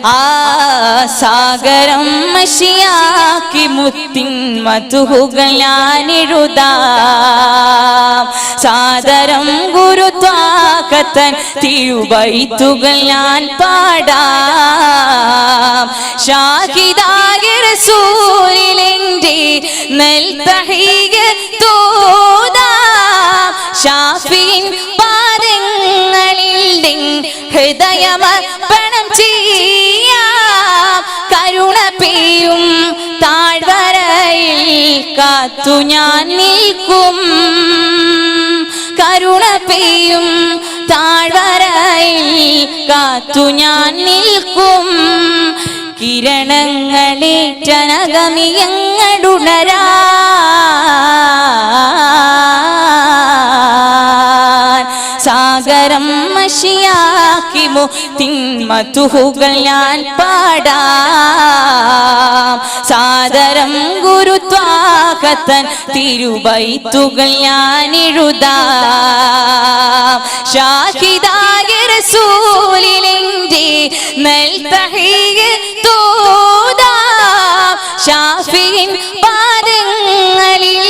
ആ സാഗരം മഷിയാക്കി മുത്തിൻ മധുഹുകൾ ഞാനെഴുതാം. സാദരം ഗുരുത്വാകത്തൻ തിരുബൈത്തുകൾ ഞാൻ പാടാം. ഷാഹിദായ റസൂലിന്റെ നെൽതഹീയത്തോതാം. ഷാഫിൻ പാദങ്ങളിൽ ഹൃദയമർപ്പണം ചെയ്യാം. കരുണ പെയ്യും താഴ്വരയിൽ കാത്തു ഞാൻ നിൽക്കും. കരുണ പെയ്യും താഴ്വരയിൽ കാത്തു ഞാൻ നിൽക്കും. കിരണങ്ങളേറ്റനഗമിയങ്ങളുണരാൻ സാഗരം മഷിയാക്കി മുത്തിൻ മധുഹുകൾ ഞാൻ പാടാം. സാദരം ഗുരുത്വാകത്തൻ തിരുബൈത്തുകൾ ഞാൻ എഴുതാം. ഷാഹിദായ റസൂലിന്റെ നെൽതഹീയത്തോതാം. ഷാഫിൻ പാദങ്ങളിൽ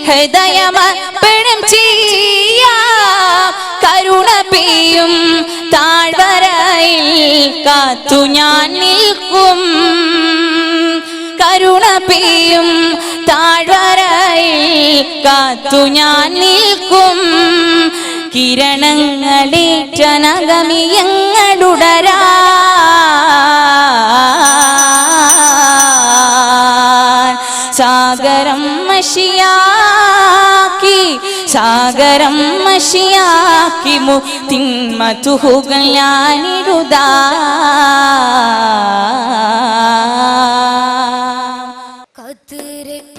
ഹൃദയമർപ്പണം ചെയ്യാം. കരുണ പെയ്യും താഴ്വരയിൽ കാത്തു ഞാൻ നിൽക്കും. കരുണ പെയ്യും താഴ്വരയിൽ കാത്തു ഞാൻ നിൽക്കും. കിരണങ്ങളേറ്റനഗമിയങ്ങളുണരാൻ സാഗരം മഷിയാക്കി മുത്തിൻ മധുഹുകൾ ഞാനെഴുതാം.